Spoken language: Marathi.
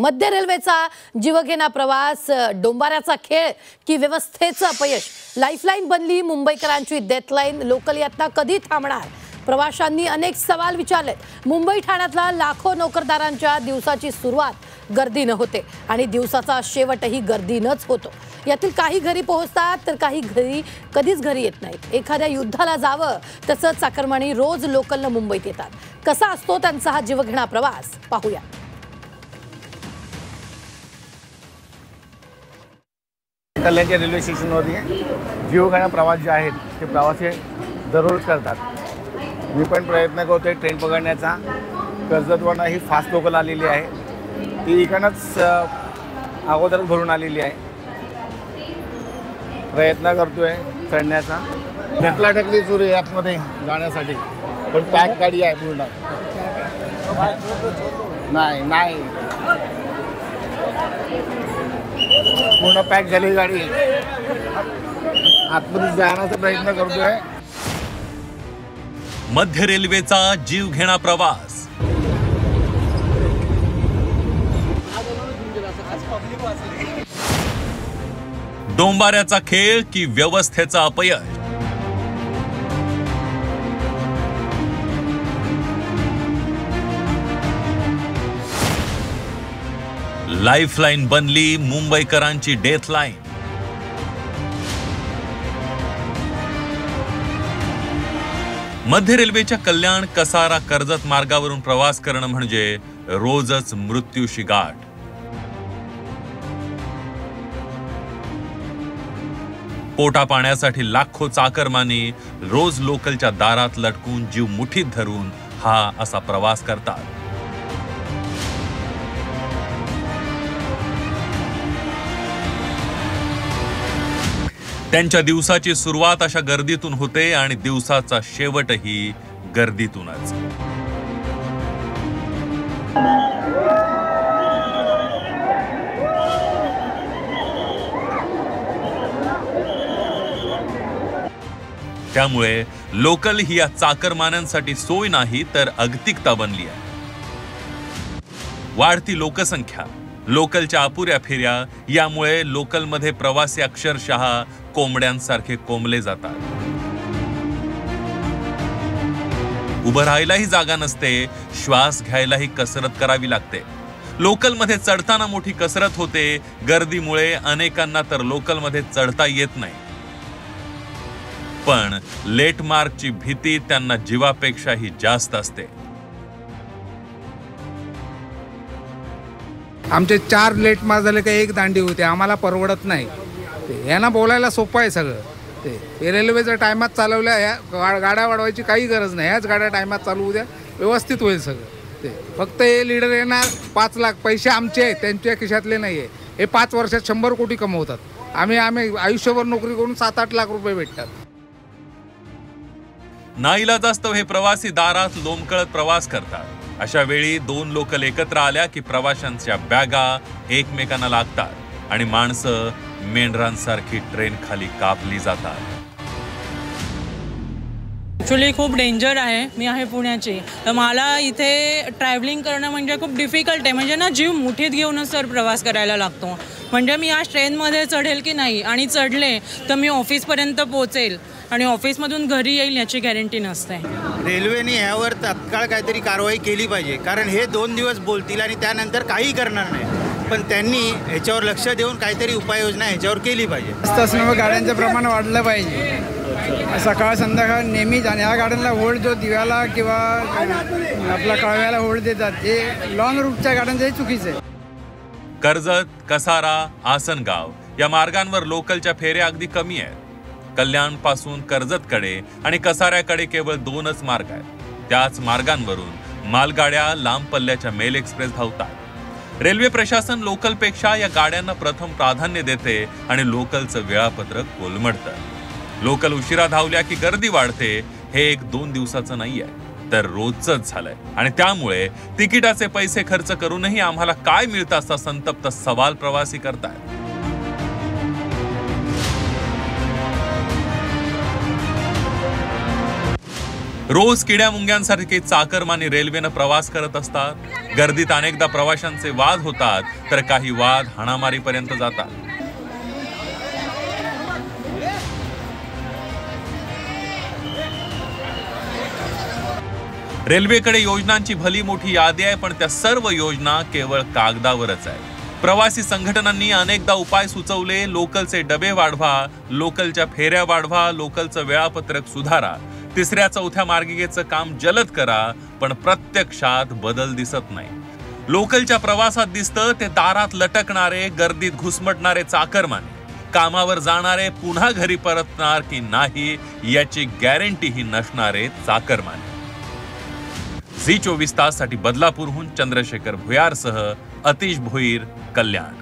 मध्य रेल्वेचा जीवघेणा प्रवास, डोंबाऱ्याचा खेळ की व्यवस्थेचं अपयश? लाईफलाईन बनली मुंबईकरांची डेथलाईन. लोकल यात्रा कधी थांबणार? प्रवाशांनी अनेक सवाल विचारलेत. मुंबई ठाण्यातल्या लाखो नोकरदारांच्या दिवसाची सुरुवात गर्दीनं होते आणि दिवसाचा शेवटही गर्दीनंच होतो. यातील काही घरी पोहोचतात तर काही घरी कधीच घरी येत नाहीत. एखाद्या युद्धाला जावं तसंच चाकरमानी रोज लोकलनं मुंबईत येतात. कसा असतो त्यांचा हा जीवघेणा प्रवास? पाहूया. कल्याणच्या रेल्वे स्टेशनवरती जीवघेणा प्रवास जे आहेत ते प्रवासी दररोज करतात. मी पण प्रयत्न करतोय ट्रेन पकडण्याचा. कर्जतवरनं ही फास्ट लोकल आलेली आहे, ती इकडनंच अगोदरच भरून आलेली आहे. प्रयत्न करतोय चढण्याचा. ढकलाढकली सुरू आहे ॲपमध्ये जाण्यासाठी, पण पॅक गाडी आहे पूर्ण. नाही पूर्ण पॅक झाली गाडी. आतमध्ये जाण्याचा प्रयत्न करतोय. मध्य रेल्वेचा जीवघेणा प्रवास. डोंबाऱ्याचा खेळ की व्यवस्थेचा अपयश? लाईफलाईन बनली मुंबईकरांची डेथलाईन. मध्य रेल्वेच्या कल्याण, कसारा, कर्जत मार्गावरून प्रवास करणं म्हणजे रोजच मृत्यूशी गाठ. पोटा पाण्यासाठी लाखो चाकरमानी रोज लोकलच्या दारात लटकून जीव मुठीत धरून हा असा प्रवास करतात. त्यांच्या दिवसाची सुरुवात अशा गर्दीतून होते आणि दिवसाचा शेवटही गर्दीतूनच. त्यामुळे लोकल ही या चाकरमान्यांसाठी सोय नाही तर अगतिकता बनली आहे. वाढती लोकसंख्या, लोकलच्या अपुऱ्या फेऱ्या यामुळे लोकलमध्ये प्रवासी अक्षरशः कोंबड्यांसारखे कोंबले जातात. उभं राहायलाही जागा नसते, श्वास घ्यायलाही कसरत करावी लागते. लोकलमध्ये चढताना मोठी कसरत होते. गर्दीमुळे अनेकांना तर लोकलमध्ये चढता येत नाही. पण लेट मार्कची भीती त्यांना जीवापेक्षाही जास्त असते. आमचे 4 लेट मार्क झाले का 1 दांडी होते. आम्हाला परवडत नाही. यांना बोलायला सोपं आहे सगळं. ते रेल्वेच्या टायमात चालवल्या, ह्या गाड्या वाढवायची काही गरज नाही. ह्याच गाड्या टायमात चालू उद्या व्यवस्थित होईल सगळं. ते फक्त हे लीडर येणार, 5 लाख पैसे आमचे आहेत, त्यांच्या खिशातले नाही आहे. हे 5 वर्षात 100 कोटी कमवतात. आम्ही आयुष्यभर नोकरी करून 7-8 लाख रुपये भेटतात. नाईलाजास्तव हे प्रवासी दारात लोंबकळत प्रवास करतात. अशा वेळी 2 लोकल एकत्र आल्या की प्रवाशांच्या बॅगा एकमेकांना लागतात आणि माणसं मेंढरांसारखी ट्रेन खाली कापली जातात. ॲक्च्युली खूप डेंजर आहे. मी आहे पुण्याची, तर मला इथे ट्रॅव्हलिंग करणं म्हणजे खूप डिफिकल्ट आहे. म्हणजे ना जीव मुठीत घेऊनच तर प्रवास करायला लागतो. म्हणजे मी आज ट्रेनमध्ये चढेल की नाही, आणि चढले तर मी ऑफिसपर्यंत पोहोचेल आणि ऑफिसमधून घरी येईल याची गॅरंटी नसते. रेल्वेने ह्यावर तात्काळ काहीतरी कारवाई केली पाहिजे, कारण हे 2 दिवस बोलतील आणि त्यानंतर काही करणार नाही. पण त्यांनी ह्याच्यावर लक्ष देऊन काहीतरी उपाययोजना ह्याच्यावर केली पाहिजे. असल्यामुळे गाड्यांचं प्रमाण वाढलं पाहिजे. सकाळ संध्याकाळ नेहमीच. आणि ह्या गाड्यांना होल्ड जो दिव्याला किंवा आपला कळव्याला होल्ड देतात, हे लॉंग रूटच्या गाड्यांचं हे चुकीचं आहे. कर्जत, कसारा, आसनगाव या मार्गांवर लोकलच्या फेऱ्या अगदी कमी आहेत. कल्याण पासून कर्जतकडे आणि कसाऱ्याकडे केवळ 2च मार्ग आहेत. त्याच मार्गांवरून मालगाड्या लांब पल्ल्याच्या मेल एक्सप्रेस धावतात. रेल्वे प्रशासन लोकलपेक्षा या गाड्यांना प्रथम प्राधान्य देते आणि लोकलचं वेळापत्रक कोलमडतं. लोकल उशिरा धावल्या की गर्दी वाढते. हे 1-2 दिवसाचं नाहीये, तर रोजच झालंय. आणि त्यामुळे तिकिटाचे पैसे खर्च करूनही आम्हाला काय मिळतं असा संतप्त सवाल प्रवासी करतात. रोज किड्या मुंग्यांसारखे चाकरमानी रेल्वेनं प्रवास करत असतात। गर्दीत अनेकदा प्रवाशांचे वाद होतात, तर काही वाद हाणामारीपर्यंत जातात। रेल्वेकडे योजनांची भली मोठी यादी आहे, पण त्या सर्व योजना केवळ कागदावरच आहे। प्रवासी संघटनांनी अनेकदा उपाय सुचवले, लोकलचे डबे वाढवा, लोकलच्या फेऱ्या वाढवा, लोकलचं वेळापत्रक सुधारा, तिसऱ्या चौथ्या मार्गिकेचं काम जलद करा, पण प्रत्यक्षात बदल दिसत नाही। लोकलच्या प्रवासात दिसतं ते दारात लटकणारे, गर्दीत घुसमटणारे चाकरमानी, कामावर जाणारे पुन्हा घरी परतणार की नाही याची गॅरंटीही नसणारे चाकरमानी। झी 24 तास साठी बदलापूरहून चंद्रशेखर भुयारसह अतिश भोईर, कल्याण।